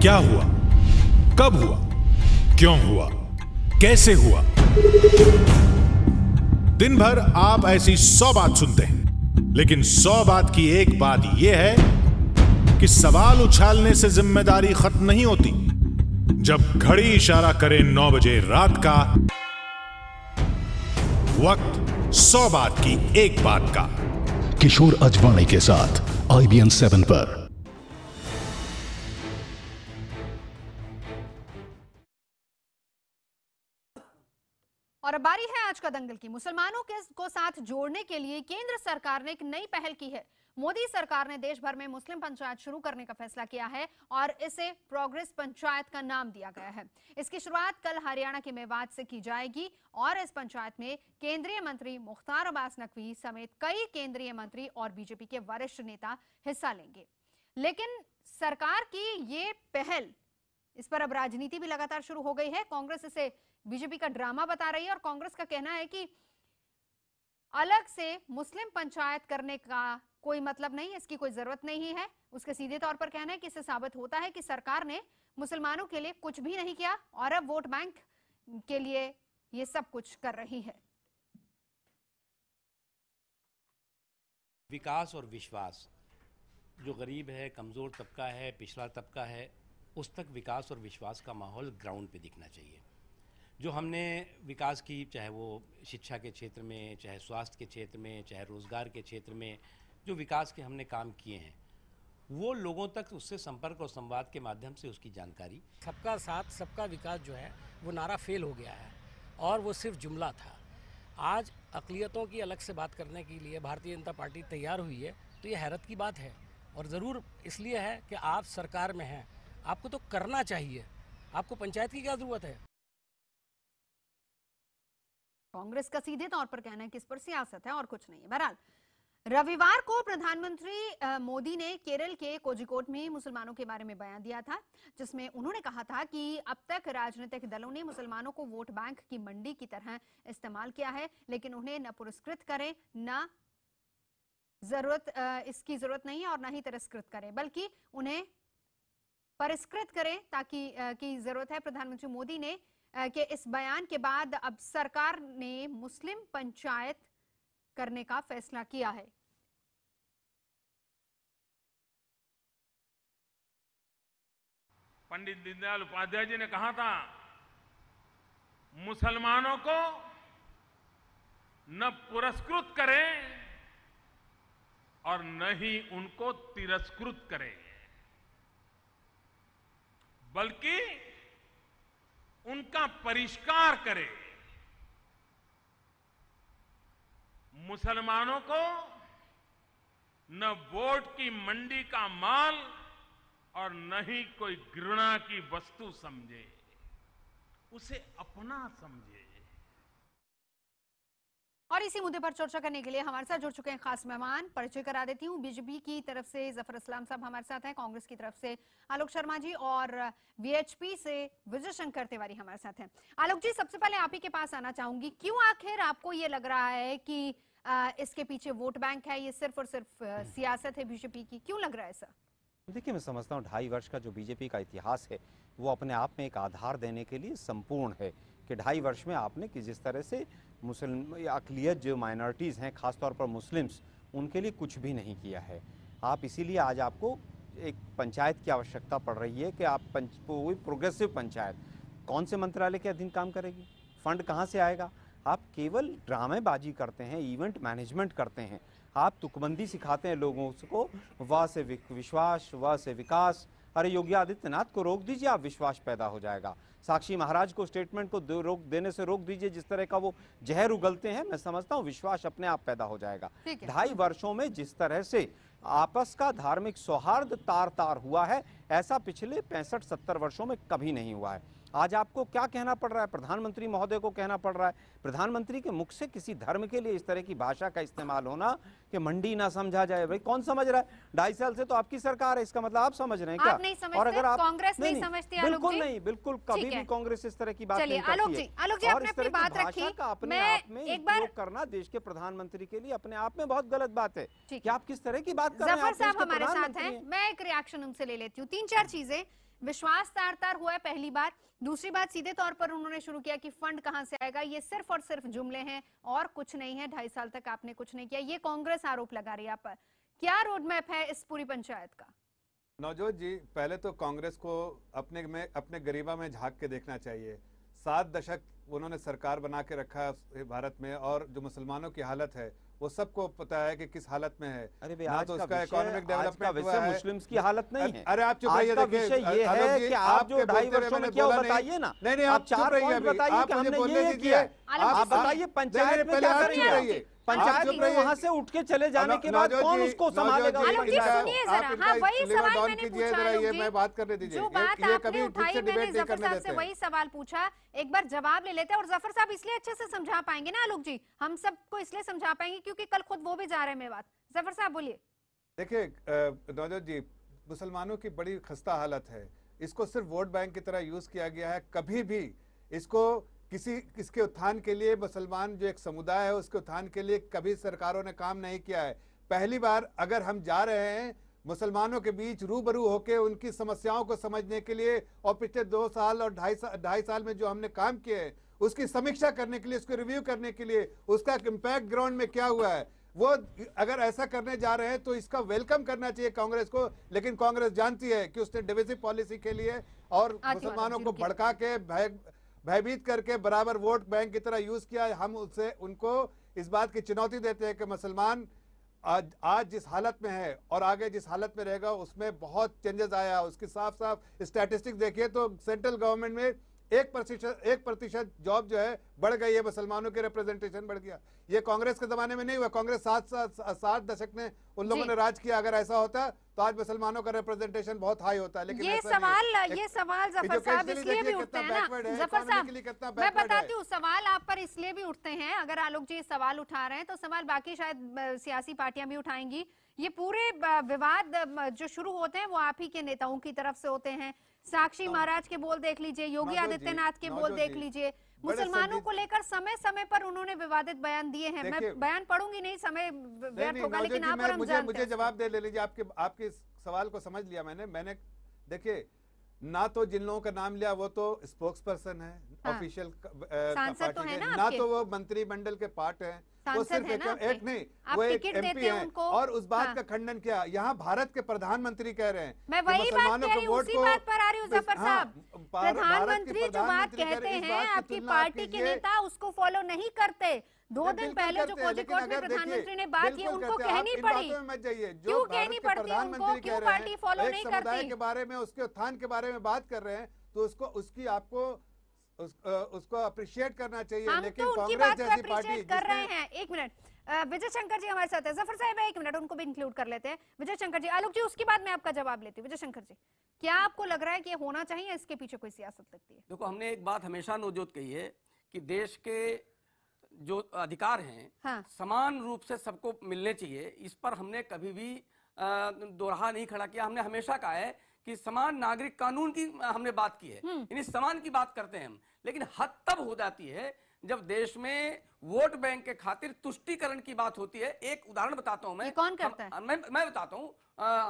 क्या हुआ, कब हुआ, क्यों हुआ, कैसे हुआ। दिन भर आप ऐसी 100 बात सुनते हैं, लेकिन 100 बात की एक बात यह है कि सवाल उछालने से जिम्मेदारी खत्म नहीं होती। जब घड़ी इशारा करे 9 बजे रात का, वक्त 100 बात की एक बात का। किशोर अजवाणी के साथ IBN 7 पर। और अब बारी है आज का दंगल की। मुसलमानों को साथ जोड़ने के लिए केंद्र सरकार ने एक नई पहल की है। मोदी सरकार ने देश भर में मुस्लिम पंचायत शुरू करने का फैसला किया है और इसे प्रोग्रेस पंचायत का नाम दिया गया है। इसकी शुरुआत कल हरियाणा के मेवात से की जाएगी और इस पंचायत में केंद्रीय मंत्री मुख्तार अब्बास नकवी समेत कई केंद्रीय मंत्री और बीजेपी के वरिष्ठ नेता हिस्सा लेंगे। लेकिन सरकार की ये पहल, इस पर अब राजनीति भी लगातार शुरू हो गई है। कांग्रेस इसे बीजेपी का ड्रामा बता रही है और कांग्रेस का कहना है कि अलग से मुस्लिम पंचायत करने का कोई मतलब नहीं, इसकी कोई जरूरत नहीं है। उसके सीधे तौर पर कहना है कि इससे साबित होता है कि सरकार ने मुसलमानों के लिए कुछ भी नहीं किया और अब वोट बैंक के लिए ये सब कुछ कर रही है। विकास और विश्वास, जो गरीब है, कमजोर तबका है, पिछड़ा तबका है, उस तक विकास और विश्वास का माहौल ग्राउंड पे दिखना चाहिए। जो हमने विकास की, चाहे वो शिक्षा के क्षेत्र में, चाहे स्वास्थ्य के क्षेत्र में, चाहे रोजगार के क्षेत्र में, जो विकास के हमने काम किए हैं, वो लोगों तक उससे संपर्क और संवाद के माध्यम से उसकी जानकारी। सबका साथ सबका विकास जो है वो नारा फेल हो गया है और वो सिर्फ जुमला था। आज अक़लियतों की अलग से बात करने के लिए भारतीय जनता पार्टी तैयार हुई है, तो ये हैरत की बात है और ज़रूर इसलिए है कि आप सरकार में हैं, आपको तो करना चाहिए। आपको पंचायत की क्या ज़रूरत है? कांग्रेस का सीधे तौर पर कहना है कि इस पर सियासत है और कुछ नहीं है। बहरहाल रविवार को प्रधानमंत्री मोदी ने केरल के कोझिकोड में मुसलमानों के बारे में बयान दिया था, जिसमें उन्होंने कहा था कि अब तक राजनीतिक दलों ने मुसलमानों को वोट बैंक की मंडी की तरह इस्तेमाल किया है, लेकिन उन्हें न पुरस्कृत करें, न इसकी जरूरत नहीं है और न ही तिरस्कृत करें, बल्कि उन्हें परिष्कृत करें ताकि की जरूरत है। प्रधानमंत्री मोदी ने कि इस बयान के बाद अब सरकार ने मुस्लिम पंचायत करने का फैसला किया है। पंडित दीनदयाल उपाध्याय जी ने कहा था, मुसलमानों को न पुरस्कृत करें और न ही उनको तिरस्कृत करें, बल्कि उनका परिष्कार करें। मुसलमानों को न वोट की मंडी का माल और न ही कोई घृणा की वस्तु समझे, उसे अपना समझे। और इसी मुद्दे पर चर्चा करने के लिए हमारे साथ जुड़ चुके हैं खास मेहमान। परिचय करा देती हूँ। बीजेपी की तरफ से जफर इस्लाम साहब हमारे साथ हैं, कांग्रेस की तरफ से आलोक शर्मा जी और वीएचपी से विजय शंकर तिवारी हमारे साथ हैं। आलोक जी, सबसे पहले आप ही के पास आना चाहूंगी, क्यों आखिर आपको ये लग रहा है कि इसके पीछे वोट बैंक है, ये सिर्फ और सिर्फ सियासत है बीजेपी की, क्यों लग रहा है ऐसा? देखिए, मैं समझता हूँ 2.5 वर्ष का जो बीजेपी का इतिहास है वो अपने आप में एक आधार देने के लिए संपूर्ण है कि 2.5 वर्ष में आपने कि जिस तरह से मुस्लिम अक़लियत जो माइनॉरिटीज़ हैं, ख़ासतौर पर मुस्लिम्स, उनके लिए कुछ भी नहीं किया है। आप इसीलिए आज आपको एक पंचायत की आवश्यकता पड़ रही है कि आप प्रोग्रेसिव पंचायत कौन से मंत्रालय के अधीन काम करेगी, फंड कहाँ से आएगा। आप केवल ड्रामेबाजी करते हैं, इवेंट मैनेजमेंट करते हैं, आप तुकबंदी सिखाते हैं लोगों को, वाह से विश्वास, वाह से विकास। अरे योगी आदित्यनाथ को रोक दीजिए, आप विश्वास पैदा हो जाएगा। साक्षी महाराज को स्टेटमेंट को देने से रोक दीजिए, जिस तरह का वो जहर उगलते हैं, मैं समझता हूँ विश्वास अपने आप पैदा हो जाएगा। 2.5 वर्षों में जिस तरह से आपस का धार्मिक सौहार्द तार तार हुआ है, ऐसा पिछले 65-70 वर्षों में कभी नहीं हुआ है। आज आपको क्या कहना पड़ रहा है? प्रधानमंत्री महोदय को कहना पड़ रहा है। प्रधानमंत्री के मुख से किसी धर्म के लिए इस तरह की भाषा का इस्तेमाल होना कि मंडी ना समझा जाए, भाई कौन समझ रहा है? 2.5 साल से तो आपकी सरकार है, इसका मतलब आप समझ रहे हैं क्या? आप नहीं समझते, और अगर आप कांग्रेस नहीं समझती, बिल्कुल नहीं, बिल्कुल कभी भी कांग्रेस इस तरह की बात नहीं करती है। आलोक जी और इस तरह की भाषा का अपने आप में उपयोग करना देश के प्रधानमंत्री के लिए अपने आप में बहुत गलत बात है। कि आप किस तरह की बात कर रहे हैं? जफर साहब हमारे साथ हैं, मैं एक रिएक्शन उनसे ले लेती हूँ। 3-4 चीजें विश्वास तार तार हुआ है पहली बार। दूसरी बात, सीधे तौर पर उन्होंने शुरू किया कि फंड कहां से आएगा। ये सिर्फ और सिर्फ जुमले हैं और कुछ नहीं है। 2.5 साल तक आपने कुछ नहीं किया, ये कांग्रेस आरोप लगा रही है आप पर। क्या रोड मैप है इस पूरी पंचायत का? नवजोत जी, पहले तो कांग्रेस को अपने गरिमा में झांक के देखना चाहिए। 7 दशक उन्होंने सरकार बना के रखा है भारत में, और जो मुसलमानों की हालत है वो सबको पता है कि किस हालत में है। अरे भाई, ना तो उसका इकोनॉमिक डेवलपमेंट हुआ है, मुस्लिम्स की हालत नहीं है। अरे आप चुप रहिए, देखिए ये है कि आप जो 2.5 वर्षों में क्या बताइए ना। नहीं, आप 4 पॉइंट बताइए कि हमने ये किया। आप बताइए पंचायत में क्या कर रही है। पंचायत में वहां से उठ के चले जाने के बाद कौन उसको संभालेगा? मैं बात करने दीजिए। जो बात आपने उठाई, मैंने जफर साहब से वही सवाल पूछा, एक बार जवाब ले लेते हैं। और जफर साहब इसलिए अच्छे से समझा पाएंगे ना आलोक जी, हम सबको इसलिए समझा पाएंगे क्योंकि कल खुद वो भी जा रहे हैं मेवात। जफर साहब बोलिए। देखिए नवजोत जी, मुसलमानों की बड़ी खस्ता हालत है। इसको सिर्फ वोट बैंक की तरह यूज किया गया है। कभी भी इसको इसके उत्थान के लिए, मुसलमान जो एक समुदाय है उसके उत्थान के लिए कभी सरकारों ने काम नहीं किया है। पहली बार अगर हम जा रहे हैं मुसलमानों के बीच रूबरू होकर उनकी समस्याओं को समझने के लिए, और पिछले 2 साल और 2.5 साल में जो हमने काम किए हैं उसकी समीक्षा करने के लिए, उसको रिव्यू करने के लिए, उसका इम्पैक्ट ग्राउंड में क्या हुआ है, वो अगर ऐसा करने जा रहे हैं तो इसका वेलकम करना चाहिए कांग्रेस को। लेकिन कांग्रेस जानती है कि उसने डिविजिव पॉलिसी के लिए और मुसलमानों को भड़का के भयभीत करके बराबर वोट बैंक की तरह यूज किया। हम उनको इस बात की चुनौती देते हैं कि मुसलमान आज जिस हालत में है और आगे जिस हालत में रहेगा उसमें बहुत चेंजेस आया। उसकी साफ साफ स्टैटिस्टिक्स देखिए तो सेंट्रल गवर्नमेंट में 1% जॉब जो है बढ़ गई है, मुसलमानों के रिप्रेजेंटेशन बढ़ गया। ये कांग्रेस के जमाने में नहीं हुआ। कांग्रेस 7 दशक में उन लोगों ने राज किया। अगर ऐसा होता तो आज मुसलमानों का रिप्रेजेंटेशन बहुत हाई होता है। लेकिन ये सवाल जफर साहब इसलिए भी उठते हैं ना, जफर साहब मैं बताती हूँ, सवाल आप पर इसलिए भी उठते हैं। अगर आलोक जी सवाल उठा रहे हैं तो सवाल बाकी शायद सियासी पार्टियां भी उठाएंगी। ये पूरे विवाद जो शुरू होते हैं वो आप ही के नेताओं की तरफ से होते हैं। साक्षी महाराज के बोल देख लीजिए, योगी आदित्यनाथ के बोल देख लीजिए। मुसलमानों को लेकर समय समय पर उन्होंने विवादित बयान दिए हैं। मैं बयान पढ़ूंगी नहीं, समय व्यर्थ होगा, लेकिन आप और हम जानते हैं। मुझे जवाब दे ले लीजिए। आपके सवाल को समझ लिया मैंने देखिए, ना तो जिन लोगों का नाम लिया वो तो स्पोक्स पर्सन है, ऑफिशियल सांसद तो है ना तो वो मंत्रिमंडल के पार्ट है, वो सिर्फ एक नहीं, वो एक एमपी है। और उस बात का खंडन किया। यहाँ भारत के प्रधानमंत्री कह रहे हैं, मैं वही बात कह रही हूँ, उसी बात पर आ रही हूँ जफर साहब। प्रधानमंत्री जो बात कहते हैं, आपकी पार्टी के नेता उसको फॉलो नहीं करते। 2 दिन पहले जो कोझिकोड में प्रधानमंत्री ने बात की, उनको कहनी पड़ी। क्यों कहनी पड़ती है उनको? क्यों पार्टी फॉलो नहीं करती? के बारे में, उसके उत्थान के बारे में बात कर रहे हैं तो उसको अप्रिशिएट करना चाहिए। हम लेकिन तो उनकी बात को अप्रिशिएट कर रहे हैं। एक मिनट, विजय शंकर जी हमारे साथ है। जफर साहब एक मिनट, उनको भी इंक्लूड कर लेते हैं। विजय शंकर जी, आलोक जी उसके बाद मैं आपका जवाब लेती हूँ। विजय शंकर जी, क्या आपको लग रहा है कि होना चाहिए, इसके पीछे कोई सियासत लगती है? देखो, हमने एक बात हमेशा नवजोत कही है कि देश के जो अधिकार हैं समान रूप से सबको मिलने चाहिए। इस पर हमने कभी भी दोहरा नहीं खड़ा किया। हमने हमेशा कहा है कि समान नागरिक कानून की हमने बात की है, यानी समान की बात करते हैं हम। लेकिन हद तब हो जाती है जब देश में वोट बैंक के खातिर तुष्टीकरण की बात होती है। एक उदाहरण बताता हूं मैं। कौन करता है? मैं बताता हूं।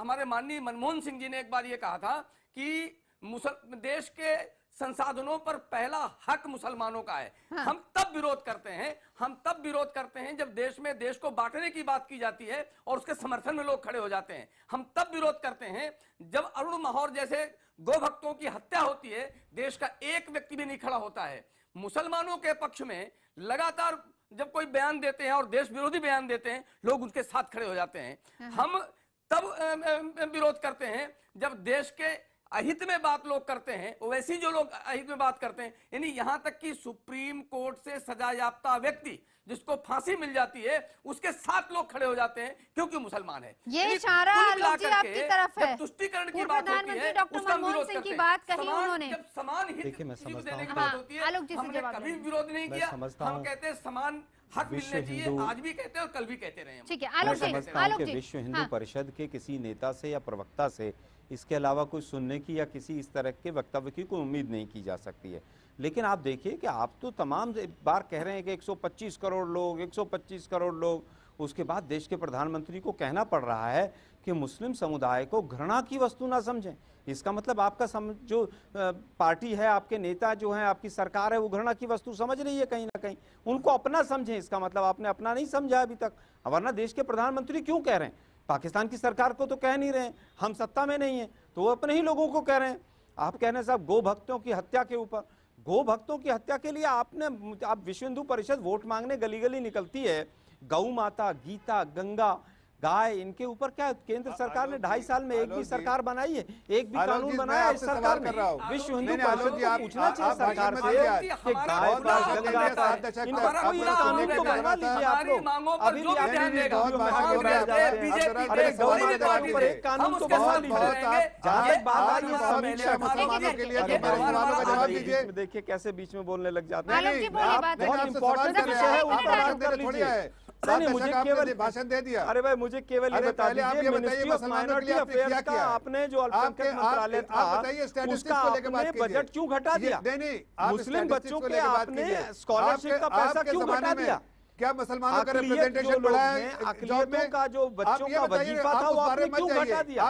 हमारे माननीय मनमोहन सिंह जी ने एक बार ये कहा था कि देश के संसाधनों पर पहला हक मुसलमानों का है। हम तब विरोध करते हैं जब देश को बांटने की बात की जाती है और उसके समर्थन में लोग खड़े हो जाते हैं। हम तब विरोध करते हैं जब अरुण महौर जैसे गो भक्तों की हत्या होती है, देश का एक व्यक्ति भी नहीं खड़ा होता है। मुसलमानों के पक्ष में लगातार जब कोई बयान देते हैं और देश विरोधी बयान देते हैं, लोग उनके साथ खड़े हो जाते हैं। हम तब विरोध करते हैं जब देश के अहित में बात लोग करते हैं, वैसी जो लोग अहित में बात करते हैं, यानी यहां तक कि सुप्रीम कोर्ट से सजा याफ्ता व्यक्ति जिसको फांसी मिल जाती है उसके साथ लोग खड़े हो जाते हैं क्योंकि मुसलमान है। ये इशारा आलोक जी आपकी तरफ है। तुष्टीकरण की बात होती है, डॉक्टर मनमोहन सिंह की बात कही उन्होंने। जब समान हित देने की बात होती है, हमने कभी विरोध नहीं किया। हम कहते हैं समान हक मिलने चाहिए, आज भी कहते हैं और कल भी कहते रहे। ठीक है आलोक जी, विश्व हिंदू परिषद के किसी नेता से या प्रवक्ता से इसके अलावा कुछ सुनने की या किसी इस तरह के वक्तव्य की कोई उम्मीद नहीं की जा सकती है। लेकिन आप देखिए कि आप तो तमाम बार कह रहे हैं कि 125 करोड़ लोग उसके बाद देश के प्रधानमंत्री को कहना पड़ रहा है कि मुस्लिम समुदाय को घृणा की वस्तु ना समझें। इसका मतलब आपका जो पार्टी है, आपके नेता जो हैं, आपकी सरकार है, वो घृणा की वस्तु समझ रही है कहीं ना कहीं। उनको अपना समझें, इसका मतलब आपने अपना नहीं समझा अभी तक। वरना देश के प्रधानमंत्री क्यों कह रहे हैं? पाकिस्तान की सरकार को तो कह नहीं रहे हैं, हम सत्ता में नहीं है, तो वो अपने ही लोगों को कह रहे हैं। आप कह रहे हैं साहब गौ भक्तों की हत्या के ऊपर, गौ भक्तों की हत्या के लिए आप विश्व हिंदू परिषद वोट मांगने गली गली निकलती है। गौ माता, गीता, गंगा, गाय, इनके ऊपर क्या केंद्र सरकार ने 2.5 साल में एक भी सरकार बनाई है? एक भी कानून बनाया है इस सरकार ने? विश्व हिंदू परिषद को पूछना चाहिए सरकार से कि गाय पर, गंगा पर, इन पर कोई कानून तो बनवा लीजिए आप लोग। अभी भी अरे गौ माता के ऊपर एक कानून तो बनवा लीजिए। जहाँ तक बात आ रही है समीक्षा मुसलमानों के लिए, देखिए कैसे बीच में बोलने लग जाते हैं। बहुत इंपॉर्टेंट विषय है, उन पर बात कर लीजिए। नहीं, मुझे केवल भाषण दे दिया। अरे भाई मुझे केवल ये बता दीजिए, मिनिस्ट्री ऑफ माइनॉरिटी अफेयर्स का आपने जो अल्पसंख्यक मंत्रालय था उसका आपने बजट क्यों घटा दिया? मुस्लिम बच्चों के आपने स्कॉलरशिप का पैसा क्यों घटा दिया? क्या मुसलमानों का रिप्रेजेंटेशन बढ़ा है? अक़लियतों का जो बच्चों का वजीफा था वो आपने क्यों घटा दिया?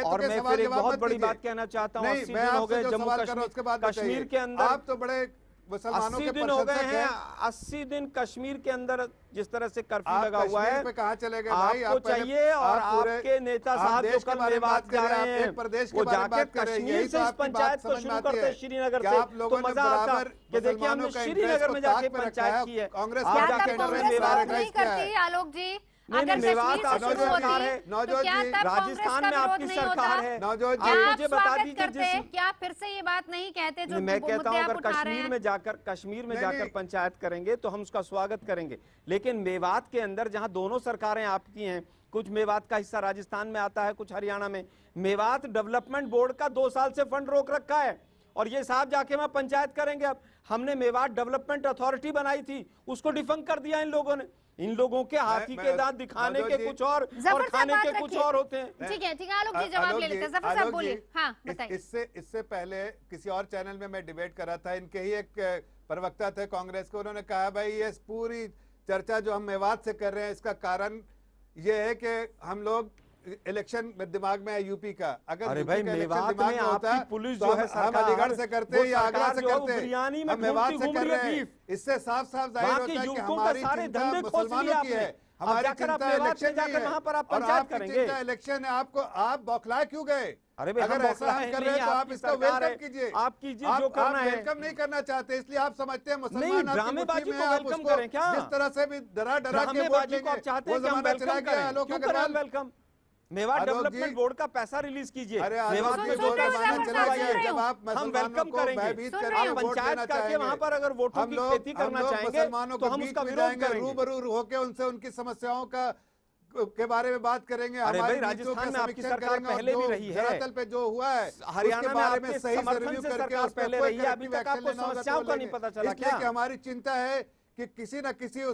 और मैं फिर एक बहुत बड़ी बात कहना चाहता हूँ, 80 दिन हो गए जम्मू कश्मीर के अंदर, आप तो बड़े 80 दिन हो गए हैं, 80 दिन कश्मीर के अंदर जिस तरह से कर्फ्यू लगा हुआ है, कहाँ चले गए भाई? आपको चाहिए और आपके नेता साहब जो कल मेवात जा रहे हैं वो जाके कश्मीर से इस पंचायत को शुरू करते हैं श्रीनगर से, तो मजा आता कि देखिए हमने श्रीनगर में जाके पंचायत की है। कांग्रेस नहीं करती आलोक जी। अगर मेवात आपकी सरकार है, तो क्या तब राजस्थान में आपकी सरकार है, मुझे बता दीजिए क्या फिर से ये बात नहीं कहते जो मैं कहता हूँ अगर कश्मीर में जाकर पंचायत करेंगे तो हम उसका स्वागत करेंगे। लेकिन मेवात के अंदर जहाँ दोनों सरकारें आपकी हैं, कुछ मेवात का हिस्सा राजस्थान में आता है, कुछ हरियाणा में, मेवात डेवलपमेंट बोर्ड का 2 साल से फंड रोक रखा है और ये साहब जाके वहां पंचायत करेंगे। अब हमने मेवात डेवलपमेंट अथॉरिटी बनाई थी, उसको डिफंक कर दिया इन लोगों ने। इन लोगों के हाथी के दांत दिखाने के कुछ और खाने के कुछ और होते हैं। ठीक है आलोक जी जवाब ले लेते हैं। जफर साहब बोलिए। हाँ बताइए। इससे पहले किसी और चैनल में मैं डिबेट कर रहा था, इनके ही एक प्रवक्ता थे कांग्रेस के, उन्होंने कहा भाई ये पूरी चर्चा जो हम मेवात से कर रहे हैं इसका कारण ये है कि हम लोग इलेक्शन में दिमाग में है यूपी का। अगर अरे भाई मेवात में आपकी पुलिस तो जो है हम अलीगढ़ से करते हैं या आगरा से करते हैं, हम मेवात से कर रहे हैं। इससे साफ साफ जाहिर होता है कि हमारी चिंता मुसलमानों की है, हमारी चिंता इलेक्शन की है और आपकी चिंता इलेक्शन है। आप बौखला क्यों गए? अगर ऐसा हम कर रहे हैं तो आप इसको वेलकम कीजिए। आप कीजिए जो करना है। वेलकम नहीं करना चाहते इसलिए आप समझते हैं मुसलमान ड्रामेबाजी को वेलकम करें क्या? जिस तरह से भी डरा के वोट देंगे आप चाहते हैं कि हम वेलकम करें, क्यों करें वेलकम? मेवात डेवलपमेंट बोर्ड का पैसा रिलीज कीजिए, मेवात में जो करवाइए, हम वेलकम करेंगे। आप पंचायत करके वहां पर अगर वोटों की खेती करना चाहेंगे तो हम उसका विरोध करेंगे, रूबरू होकर उनसे उनकी समस्याओं के बारे में बात करेंगे। अरे भाई राजस्थान में आपकी सरकार पहले भी रही है, धरातल पे जो हुआ है हरियाणा में आपके समर्थन से सरकार पहले रही है, अभी तक आपको समस्याओं का नहीं पता चला क्या? हमारी चिंता है कि किसी न किसी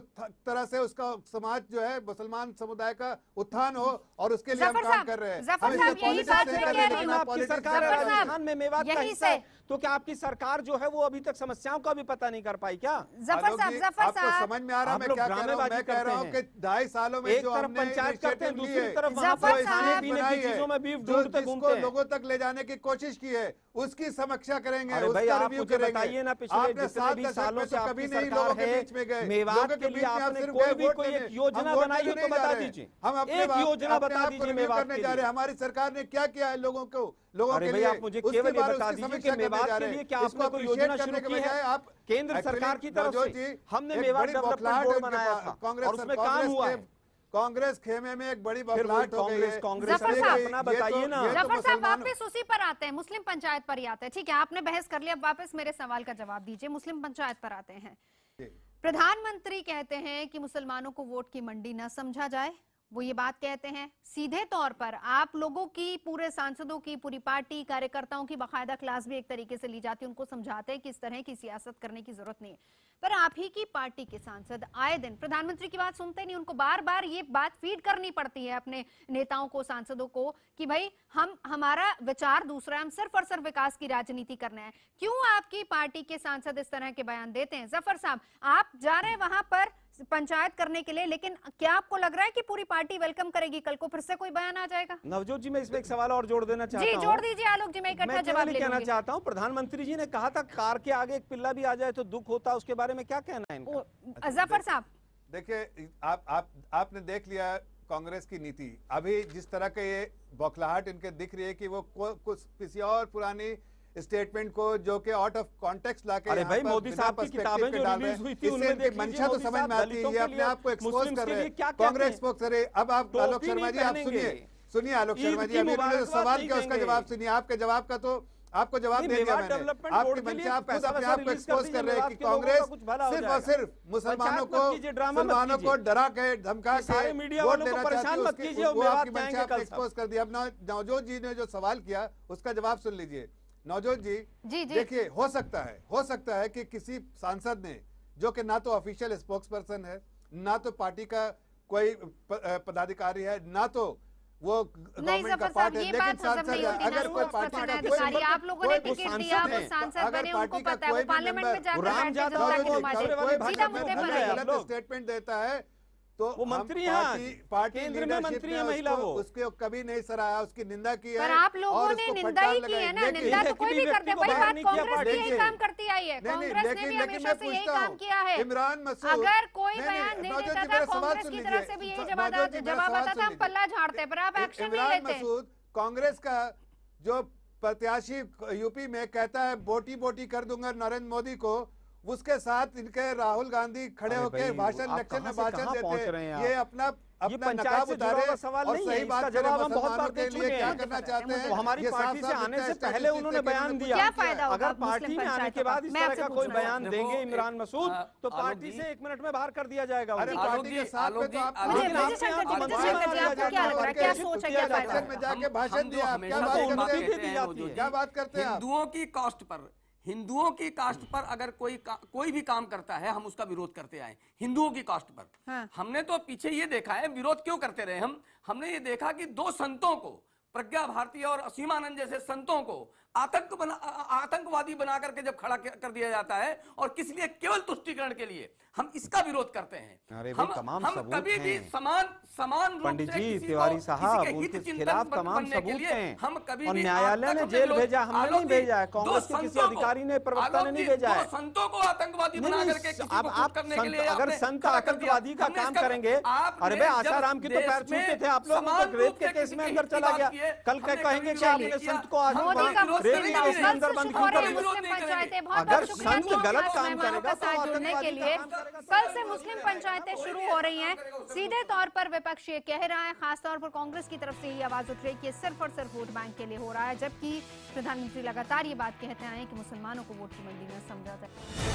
तरह से उसका समाज जो है मुसलमान समुदाय का उत्थान हो और उसके लिए हम काम कर रहे हैं। आपकी सरकार राजस्थान में मेवात का हिस्सा है तो क्या आपकी सरकार जो है वो अभी तक समस्याओं का भी पता नहीं कर पाई क्या? आपको समझ में आ रहा है मैं क्या कह रहा हूँ? मैं कह रहा हूँ कि 2.5 सालों में जो हमने पंचायत करते हैं, दूसरी तरफ वहाँ पर खाने पीने की चीजों में बीफ ढूंढते घूमते हैं, लोगों तक ले जाने की कोशिश की है, उसकी समीक्षा करेंगे। अरे भाई आप मुझे बताइए ना, पिछले जितने भी सालों से कभी आपकी नहीं सरकार लोगों के बीच में गए, मेवात के लिए आपने कोई एक योजना बनाई हो तो बता दीजिए। हम एक योजना बता दीजिए मेवात करने जा रहे हैं, हमारी सरकार ने क्या किया है लोगों के लिए। आप मुझे केवल ये बता दीजिए कि मेवात के लिए क्या आपने कोई योजना शुरू की है? आप केंद्र सरकार की तरफ से हमने मेवात डेवलपमेंट बोर्ड बनाया था और उसमें काम हुआ है। कांग्रेस खेमे में एक बड़ी बौखलाहट हो गई है। कांग्रेस अपना बताइए ना। जफर साहब वापस उसी पर आते हैं, मुस्लिम पंचायत पर ही आते हैं। ठीक है आपने बहस कर लिया, वापस मेरे सवाल का जवाब दीजिए। मुस्लिम पंचायत पर आते हैं। प्रधानमंत्री कहते हैं कि मुसलमानों को वोट की मंडी न समझा जाए, वो ये बात कहते हैं। सीधे तौर पर आप लोगों की, पूरे सांसदों की, पूरी पार्टी कार्यकर्ताओं की बाकायदा क्लास भी एक तरीके से ली जाती है, उनको समझाते हैं कि इस तरह की सियासत करने की जरूरत नहीं है। पर आप ही की पार्टी के सांसद आए दिन प्रधानमंत्री की बात सुनते नहीं, उनको बार बार ये बात फीड करनी पड़ती है अपने नेताओं को, सांसदों को, कि भाई हमारा विचार दूसरा है, हम सिर्फ और सिर्फ विकास की राजनीति करना है। क्यों आपकी पार्टी के सांसद इस तरह के बयान देते हैं? जफर साहब आप जा रहे हैं वहां पर पंचायत करने के लिए, लेकिन क्या आपको लग रहा है कि पूरी पार्टी वेलकम करेगी? कल को फिर से कोई बयान आ जाएगा? नवजोत जी, मैं इसमें एक सवाल और जोड़ देना चाहता हूं। जी जोड़ दीजिए आलोक जी, मैं इकट्ठा जवाब ले कहना चाहता हूं, प्रधानमंत्री जी ने कहा था कार के आगे एक पिल्ला भी आ जाए तो दुख होता, उसके बारे में क्या कहना है इनका? जफर साहब देखिए, आपने देख लिया कांग्रेस की नीति। अभी जिस तरह का ये बौखलाहट इनके दिख रही है कि वो कुछ किसी और पुरानी स्टेटमेंट को जो कि आउट ऑफ कॉन्टेक्स्ट लाके, अरे भाई, मोदी साहब की किताबें जो रिलीज हुई थी उनमें देख मंशा तो समझ में आती है, ये अपने आप को एक्सपोज कर रहे हैं, कांग्रेस एक्सपोज कर रहे हैं। अब आप आलोक शर्मा जी, आप सुनिए आलोक शर्मा जी, अभी जो सवाल किया उसका जवाब सुनिए। आपके जवाब का तो आपको जवाब दे दिया मैंने। आपके मंशा आप खुद अपने आप को एक्सपोज कर रहे हैं कि कांग्रेस सिर्फ और सिर्फ मुसलमानों को डरा के धमका के वोट लेना चाहती है, वो आपकी मंशा आपने एक्सपोज कर दिया। अब नवजोत जी ने जो सवाल किया उसका जवाब सुन लीजिए। नवजोत जी, देखिए, हो सकता है कि किसी सांसद ने, जो कि ना तो ऑफिशियल स्पोक्स पर्सन है, ना तो पार्टी का कोई पदाधिकारी है, ना तो वो गवर्नमेंट का पार्ट है, लेकिन सांसद है, अगर कोई पार्टी का कोई, आप लोगों ने टिकट दिया, वो सांसद बने, उनको पता है, वो पार्लियामेंट में जाकर स्टेटमेंट देता है तो वो मंत्री पार्टी केंद्र में मंत्री है महिला, वो उसके कभी नहीं सराहा, उसकी निंदा की है। पर आप लोगों ने निंदा ही की है ना, निंदा तो कोई भी करते हैं। वही बात कांग्रेस भी यही काम करती आई है, कांग्रेस ने भी हमेशा से यही काम किया है। इमरान मसूद अगर कोई बयान नहीं देता था कांग्रेस की तरफ से भी यही जवाब आता था, हम पल्ला झाड़ते, पर आप एक्शन नहीं लेते। मसूद कांग्रेस का जो प्रत्याशी यूपी में कहता है बोटी बोटी कर दूंगा नरेंद्र मोदी को, उसके साथ इनके राहुल गांधी खड़े होकर भाषण इलेक्शन में भाषण देते हैं। ये अपना नकाब उतारे और सही बात करें, मुसलमानों के लिए क्या करना चाहते हैं। हमारी पार्टी से आने से पहले उन्होंने बयान दिया, क्या फायदा होगा अगर पार्टी में आने के बाद इस तरह का कोई बयान देंगे इमरान मसूद, तो पार्टी से 1 मिनट में बाहर कर दिया जाएगा। अरे पार्टी के साथ में तो आप में जाके भाषण दिया, क्या बात करते हैं? हिंदुओं की कास्ट पर अगर कोई भी काम करता है, हम उसका विरोध करते आए हिंदुओं की कास्ट पर। हाँ। हमने तो पीछे ये देखा है, विरोध क्यों करते रहे हमने ये देखा कि 2 संतों को, प्रज्ञा भारती और असीमानंद जैसे संतों को आतंकवादी बना करके जब खड़ा कर दिया जाता है, और किस लिए? केवल तुष्टीकरण के लिए। हम इसका विरोध करते हैं। हम कभी भी समान रूप से तिवारी साहब उनके खिलाफ तमाम सबूत हैं, हम कभी भी न्यायालय ने जेल भेजा, हमने नहीं भेजा है, कांग्रेस के किसी अधिकारी ने, प्रवक्ता ने नहीं भेजा है। संतों को आतंकवादी बना करके अगर संत आतंकवादी का काम करेंगे, अरे भाई आसाराम की तो पैर छूते थे आप लोग, रेप के केस में अंदर चला गया, कल कहेंगे कि आपने संत को अगर संत गलत काम करेगा तो के लिए कल से मुस्लिम पंचायतें शुरू हो रही हैं। सीधे तौर पर विपक्ष ये कह रहा है, खासतौर पर कांग्रेस की तरफ से ये आवाज उठ रही है कि सिर्फ और सिर्फ वोट बैंक के लिए हो रहा है, जबकि प्रधानमंत्री लगातार ये बात कहते आए कि मुसलमानों को वोट की मंडी में समझा जाए।